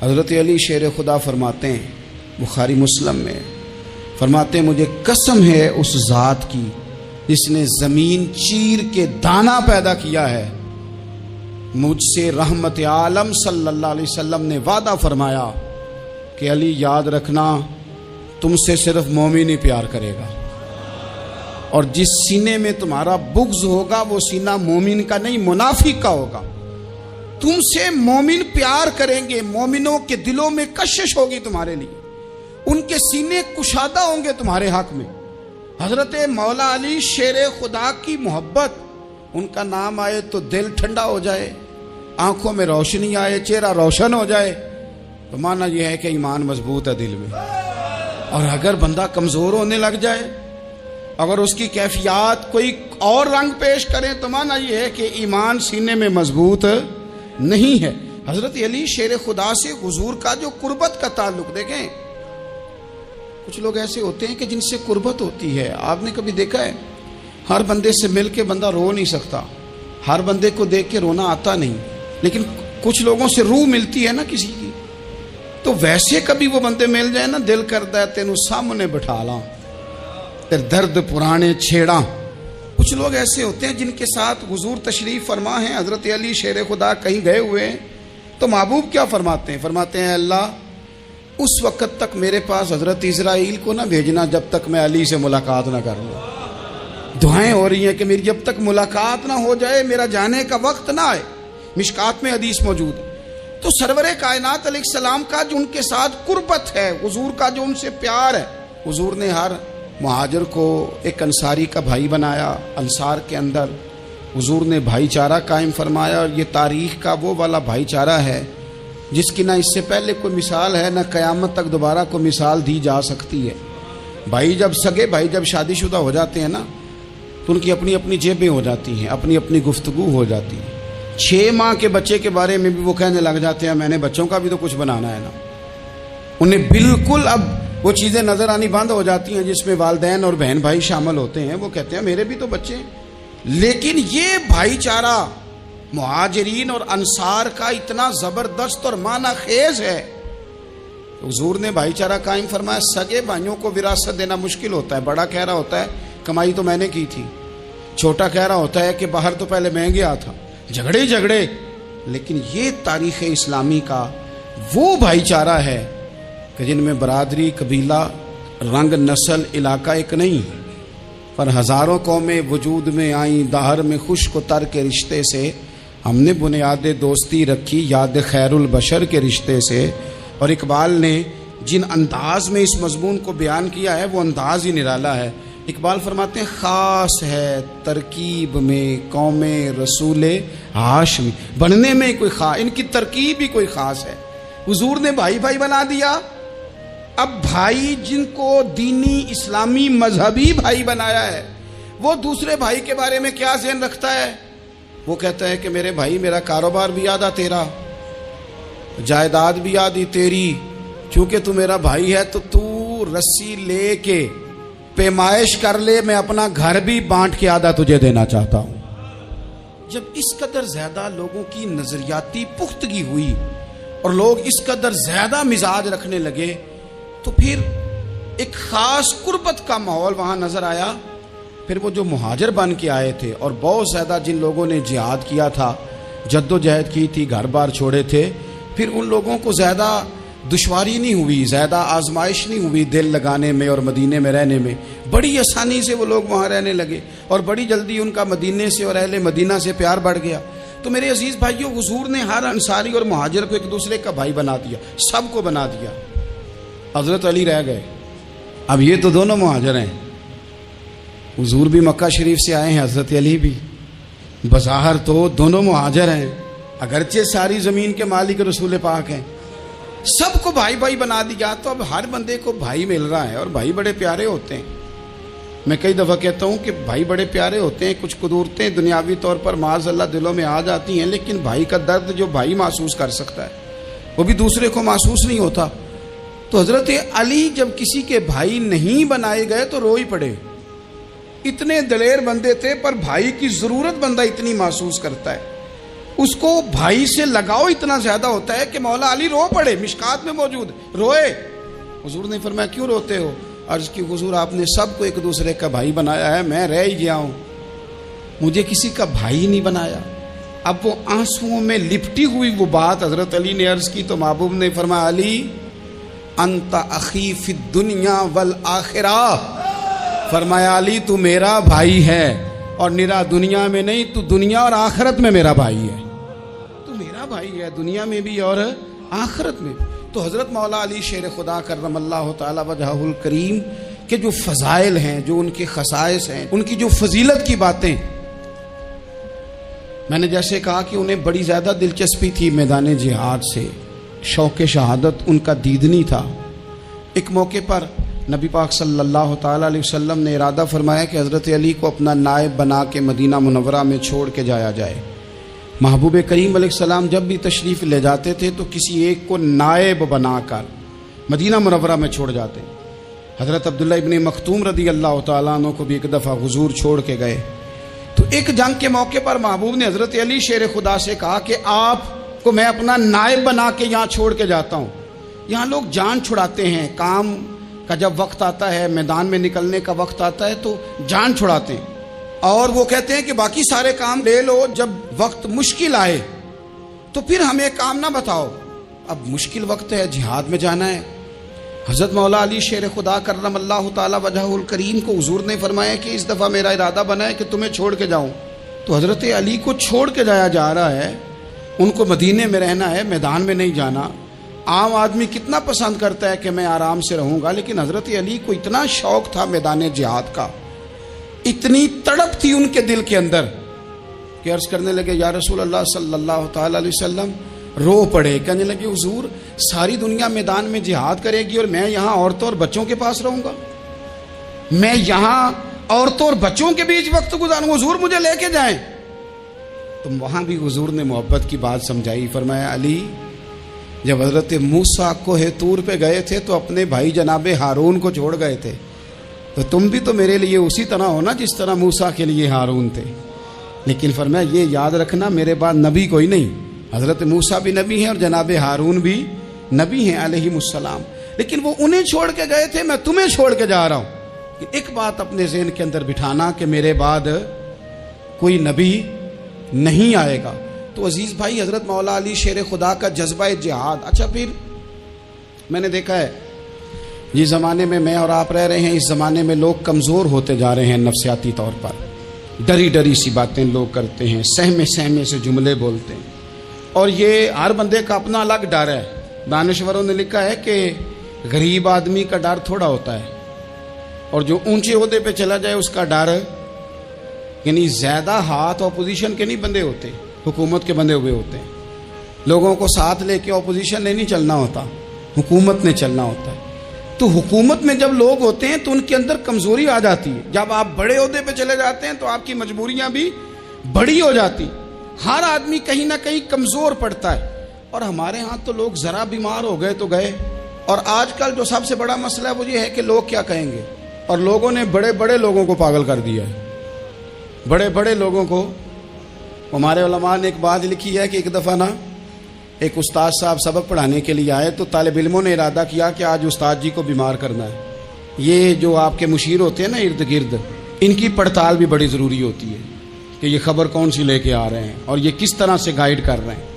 حضرت علی شیر خدا فرماتے ہیں بخاری مسلم میں، فرماتے ہیں مجھے قسم ہے اس ذات کی جس نے زمین چیر کے دانہ پیدا کیا ہے، مجھ سے رحمت عالم صلی اللہ علیہ وسلم نے وعدہ فرمایا کہ علی یاد رکھنا تم سے صرف مومن ہی پیار کرے گا، اور جس سینے میں تمہارا بغض ہوگا وہ سینہ مومن کا نہیں منافق کا ہوگا۔ تم سے مومن پیار کریں گے، مومنوں کے دلوں میں کشش ہوگی تمہارے لیے، ان کے سینے کشادہ ہوں گے تمہارے حق میں۔ حضرت مولا علی شیر خدا کی محبت، ان کا نام آئے تو دل ٹھنڈا ہو جائے، آنکھوں میں روشنی آئے، چہرہ روشن ہو جائے، تو معنی یہ ہے کہ ایمان مضبوط ہے دل میں۔ اور اگر بندہ کمزور ہونے لگ جائے، اگر اس کی کیفیات کوئی اور رنگ پیش کریں، تو معنی یہ ہے کہ ایمان سینے میں مضبوط نہیں ہے۔ حضرت علی شیر خدا سے حضور کا جو قربت کا تعلق، دیکھیں کچھ لوگ ایسے ہوتے ہیں کہ جن سے قربت ہوتی ہے، آپ نے کبھی دیکھا ہے ہر بندے سے مل کے بندہ رو نہیں سکتا، ہر بندے کو دیکھ کے رونا آتا نہیں، لیکن کچھ لوگوں سے روح ملتی ہے نا کسی کی، تو ویسے کبھی وہ بندے مل جائے نا، دل کرتا ہے تینوں سامنے بٹھا لاں تیرے درد پرانے چھیڑاں۔ کچھ لوگ ایسے ہوتے ہیں جن کے ساتھ حضور تشریف فرما ہیں، حضرت علی شیر خدا کہیں گئے ہوئے ہیں، تو محبوب کیا فرماتے ہیں؟ فرماتے ہیں اللہ اس وقت تک میرے پاس حضرت اسرائیل کو نہ بھیجنا جب تک میں علی سے ملاقات نہ کر لوں۔ دعائیں ہو رہی ہیں کہ میری جب تک ملاقات نہ ہو جائے، میرا جانے کا وقت نہ آئے۔ مشکات میں حدیث موجود ہے۔ تو سرور کائنات علیہ السلام کا جو ان کے ساتھ قربت ہے، حضور کا جو ان سے پیار ہے، حضور نے ہر مہاجر کو ایک انصاری کا بھائی بنایا، انصار کے اندر حضور نے بھائی چارہ قائم فرمایا، اور یہ تاریخ کا وہ والا بھائی چارہ ہے جس کی نہ اس سے پہلے کوئی مثال ہے، نہ قیامت تک دوبارہ کوئی مثال دی جا سکتی ہے۔ بھائی جب سگے بھائی جب شادی شدہ ہو جاتے ہیں نا، تو ان کی اپنی اپنی جیبیں ہو جاتی ہیں، اپنی اپنی گفتگو ہو جاتی ہے۔ 6 ماہ کے بچے کے بارے میں بھی وہ کہنے لگ جاتے ہیں میں نے بچوں کا بھی تو کچھ بنانا ہے نا۔ انہیں بالکل اب وہ چیزیں نظر آنی بند ہو جاتی ہیں جس میں والدین اور بہن بھائی شامل ہوتے ہیں۔ وہ کہتے ہیں میرے بھی تو بچے ہیں۔ لیکن یہ بھائی چارہ مہاجرین اور انصار کا اتنا زبردست اور معنی خیز ہے، حضور نے بھائی چارہ قائم فرمایا۔ سگے بھائیوں کو وراثت دینا مشکل ہوتا ہے، بڑا کہہ رہا ہوتا ہے کمائی تو میں نے کی تھی، چھوٹا کہہ رہا ہوتا ہے کہ باہر تو پہلے میں گیا تھا، جھگڑے۔ لیکن یہ تاریخ اسلامی کا وہ بھائی چارہ ہے کہ جن میں برادری، قبیلہ، رنگ، نسل، علاقہ ایک نہیں، پر ہزاروں قومیں وجود میں آئیں، دہر میں خشک و تر کے رشتے سے ہم نے بنیاد دوستی رکھی، یاد خیر البشر کے رشتے سے۔ اور اقبال نے جن انداز میں اس مضمون کو بیان کیا ہے وہ انداز ہی نرالا ہے۔ اقبال فرماتے ہیں خاص ہے ترکیب میں قوم رسول ہاشمی، بننے میں کوئی خاص، ان کی ترکیب ہی کوئی خاص ہے۔ حضور نے بھائی بھائی بنا دیا۔ اب بھائی جن کو دینی اسلامی مذہبی بھائی بنایا ہے، وہ دوسرے بھائی کے بارے میں کیا ذہن رکھتا ہے؟ وہ کہتا ہے کہ میرے بھائی میرا کاروبار بھی آدھا تیرا، جائیداد بھی آدھی تیری، چونکہ تو میرا بھائی ہے تو تو رسی لے کے پیمائش کر لے، میں اپنا گھر بھی بانٹ کے آدھا تجھے دینا چاہتا ہوں۔ جب اس قدر زیادہ لوگوں کی نظریاتی پختگی ہوئی اور لوگ اس قدر زیادہ مزاج رکھنے لگے، تو پھر ایک خاص قربت کا ماحول وہاں نظر آیا۔ پھر وہ جو مہاجر بن کے آئے تھے اور بہت زیادہ جن لوگوں نے جہاد کیا تھا، جد و جہد کی تھی، گھر بار چھوڑے تھے، پھر ان لوگوں کو زیادہ دشواری نہیں ہوئی، زیادہ آزمائش نہیں ہوئی دل لگانے میں اور مدینے میں رہنے میں۔ بڑی آسانی سے وہ لوگ وہاں رہنے لگے، اور بڑی جلدی ان کا مدینے سے اور اہل مدینہ سے پیار بڑھ گیا۔ تو میرے عزیز بھائیوں، حضور نے ہر انصاری اور مہاجر کو ایک دوسرے کا بھائی بنا دیا، سب کو بنا دیا۔ حضرت علی رہ گئے۔ اب یہ تو دونوں مہاجر ہیں، حضور بھی مکہ شریف سے آئے ہیں، حضرت علی بھی، بظاہر تو دونوں مہاجر ہیں، اگرچہ ساری زمین کے مالک رسول پاک ہیں، سب کو بھائی بھائی بنا دیا۔ تو اب ہر بندے کو بھائی مل رہا ہے، اور بھائی بڑے پیارے ہوتے ہیں۔ میں کئی دفعہ کہتا ہوں کہ بھائی بڑے پیارے ہوتے ہیں، کچھ قدورتیں دنیاوی طور پر معاذ اللہ دلوں میں آ جاتی ہیں، لیکن بھائی کا درد جو بھائی محسوس کر سکتا ہے وہ بھی دوسرے کو محسوس نہیں ہوتا۔ تو حضرت علی جب کسی کے بھائی نہیں بنائے گئے تو رو ہی پڑے۔ اتنے دلیر بندے تھے، پر بھائی کی ضرورت بندہ اتنی محسوس کرتا ہے۔ اس کو بھائی سے لگاؤ اتنا زیادہ ہوتا ہے کہ مولا علی رو پڑے، مشکات میں موجود روئے۔ حضور نے فرمایا کیوں روتے ہو؟ عرض کی حضور آپ نے سب کو ایک دوسرے کا بھائی بنایا ہے، میں رہ ہی گیا ہوں، مجھے کسی کا بھائی نہیں بنایا۔ اب وہ آنسوؤں میں لپٹی ہوئی وہ بات حضرت علی نے عرض کی تو محبوب نے فرمایا علی انت اخی فی الدنیا والآخرہ، فرمایا علی تو میرا بھائی ہے اور نرا دنیا میں نہیں، تو دنیا اور آخرت میں میرا بھائی ہے، تو میرا بھائی ہے دنیا میں بھی اور آخرت میں بھی۔ تو حضرت مولا علی شیر خدا کرم اللہ تعالی وجہہ الکریم کے جو فضائل ہیں، جو ان کے خصائص ہیں، ان کی جو فضیلت کی باتیں، میں نے جیسے کہا کہ انہیں بڑی زیادہ دلچسپی تھی میدان جہاد سے، شوق شہادت ان کا دیدنی تھا۔ ایک موقع پر نبی پاک صلی اللہ تعالی علیہ وسلم نے ارادہ فرمایا کہ حضرت علی کو اپنا نائب بنا کے مدینہ منورہ میں چھوڑ کے جایا جائے۔ محبوب کریم علیہ السلام جب بھی تشریف لے جاتے تھے تو کسی ایک کو نائب بنا کر مدینہ منورہ میں چھوڑ جاتے۔ حضرت عبداللہ ابن مختوم رضی اللہ تعالیٰ عنہ کو بھی ایک دفعہ حضور چھوڑ کے گئے، تو ایک جنگ کے موقع پر محبوب نے حضرت علی شیر خدا سے کہا کہ آپ کو میں اپنا نائب بنا کے یہاں چھوڑ کے جاتا ہوں۔ یہاں لوگ جان چھڑاتے ہیں، کام کا جب وقت آتا ہے، میدان میں نکلنے کا وقت آتا ہے تو جان چھڑاتے ہیں، اور وہ کہتے ہیں کہ باقی سارے کام لے لو، جب وقت مشکل آئے تو پھر ہمیں کام نہ بتاؤ۔ اب مشکل وقت ہے، جہاد میں جانا ہے۔ حضرت مولا علی شیر خدا کرم اللہ تعالی وجہہ الکریم کو حضور نے فرمایا کہ اس دفعہ میرا ارادہ بنا ہے کہ تمہیں چھوڑ کے جاؤں۔ تو حضرت علی کو چھوڑ کے جایا جا رہا ہے، ان کو مدینے میں رہنا ہے، میدان میں نہیں جانا۔ عام آدمی کتنا پسند کرتا ہے کہ میں آرام سے رہوں گا، لیکن حضرت علی کو اتنا شوق تھا میدان جہاد کا، اتنی تڑپ تھی ان کے دل کے اندر کہ عرض کرنے لگے یا رسول اللہ صلی اللہ تعالی علیہ وسلم، رو پڑے، کہنے لگے حضور ساری دنیا میدان میں جہاد کرے گی اور میں یہاں عورتوں اور بچوں کے پاس رہوں گا، میں یہاں عورتوں اور بچوں کے بیچ وقت گزاروں، حضور مجھے لے کے جائیں۔ تو وہاں بھی حضور نے محبت کی بات سمجھائی، فرمایا علی جب حضرت موسیٰ کوہ طور پہ گئے تھے تو اپنے بھائی جناب ہارون کو چھوڑ گئے تھے، تو تم بھی تو میرے لیے اسی طرح ہونا جس طرح موسیٰ کے لیے ہارون تھے، لیکن فرمایا یہ یاد رکھنا میرے بعد نبی کوئی نہیں، حضرت موسیٰ بھی نبی ہیں اور جناب ہارون بھی نبی ہیں علیہم السلام، لیکن وہ انہیں چھوڑ کے گئے تھے، میں تمہیں چھوڑ کے جا رہا ہوں۔ کہ ایک بات اپنے ذہن کے اندر بٹھانا کہ میرے بعد کوئی نبی نہیں آئے گا۔ تو عزیز بھائی حضرت مولا علی شیر خدا کا جذبہ جہاد۔ اچھا پھر میں نے دیکھا ہے جس زمانے میں اور آپ رہ رہے ہیں، اس زمانے میں لوگ کمزور ہوتے جا رہے ہیں نفسیاتی طور پر، ڈری ڈری سی باتیں لوگ کرتے ہیں، سہمے سہمے سے جملے بولتے ہیں، اور یہ ہر بندے کا اپنا الگ ڈر ہے۔ دانشوروں نے لکھا ہے کہ غریب آدمی کا ڈر تھوڑا ہوتا ہے اور جو اونچے عہدے پہ چلا جائے اس کا ڈر، یعنی زیادہ ہاتھ اپوزیشن کے نہیں بندے ہوتے، حکومت کے بندے ہوئے ہوتے ہیں۔ لوگوں کو ساتھ لے کے اپوزیشن نے نہیں چلنا ہوتا، حکومت نے چلنا ہوتا ہے۔ تو حکومت میں جب لوگ ہوتے ہیں تو ان کے اندر کمزوری آ جاتی ہے، جب آپ بڑے عہدے پہ چلے جاتے ہیں تو آپ کی مجبوریاں بھی بڑی ہو جاتی، ہر آدمی کہیں نہ کہیں کمزور پڑتا ہے۔ اور ہمارے ہاں تو لوگ ذرا بیمار ہو گئے تو گئے، اور آج کل جو سب سے بڑا مسئلہ ہے وہ یہ ہے کہ لوگ کیا کہیں گے، اور لوگوں نے بڑے بڑے لوگوں کو پاگل کر دیا ہے، بڑے بڑے لوگوں کو۔ ہمارے علماء نے ایک بات لکھی ہے کہ ایک دفعہ نا ایک استاد صاحب سبق پڑھانے کے لیے آئے تو طالب علموں نے ارادہ کیا کہ آج استاد جی کو بیمار کرنا ہے۔ یہ جو آپ کے مشیر ہوتے ہیں نا ارد گرد، ان کی پڑتال بھی بڑی ضروری ہوتی ہے کہ یہ خبر کون سی لے کے آ رہے ہیں اور یہ کس طرح سے گائیڈ کر رہے ہیں۔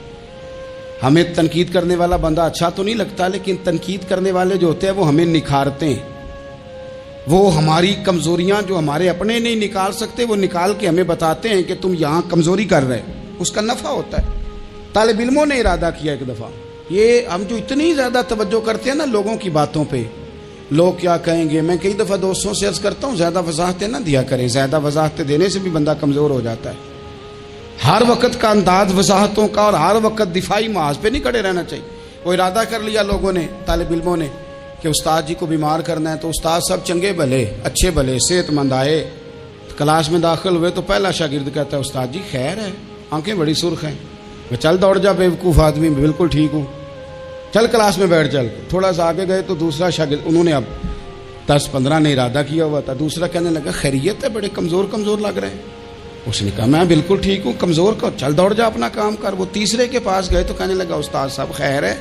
ہمیں تنقید کرنے والا بندہ اچھا تو نہیں لگتا، لیکن تنقید کرنے والے جو ہوتے ہیں وہ ہمیں نکھارتے ہیں، وہ ہماری کمزوریاں جو ہمارے اپنے نہیں نکال سکتے وہ نکال کے ہمیں بتاتے ہیں کہ تم یہاں کمزوری کر رہے، اس کا نفع ہوتا ہے۔ طالب علموں نے ارادہ کیا ایک دفعہ، یہ ہم جو اتنی زیادہ توجہ کرتے ہیں نا لوگوں کی باتوں پہ، لوگ کیا کہیں گے، میں کئی دفعہ دوستوں سے عرض کرتا ہوں زیادہ وضاحتیں نہ دیا کریں، زیادہ وضاحتیں دینے سے بھی بندہ کمزور ہو جاتا ہے۔ ہر وقت کا انداز وضاحتوں کا اور ہر وقت دفاعی محاذ پہ نہیں کھڑے رہنا چاہیے۔ وہ ارادہ کر لیا لوگوں نے، طالب علموں نے، کہ استاد جی کو بیمار کرنا ہے، تو استاد سب چنگے بھلے اچھے بھلے صحت مند آئے، کلاس میں داخل ہوئے تو پہلا شاگرد کہتا ہے استاد جی خیر ہے، آنکھیں بڑی سرخ ہیں۔ میں چل دوڑ جا بیوقوف آدمی، بالکل ٹھیک ہوں، چل کلاس میں بیٹھ۔ چل تھوڑا سا آگے گئے تو دوسرا شاگرد، انہوں نے اب 10-15 نے ارادہ کیا ہوا تھا، دوسرا کہنے لگا خیریت ہے، بڑے کمزور کمزور لگ رہے ہیں۔ اس نے کہا میں بالکل ٹھیک ہوں، کمزور کو چل دوڑ جا اپنا کام کر۔ وہ تیسرے کے پاس گئے تو کہنے لگا استاد صاحب خیر ہے،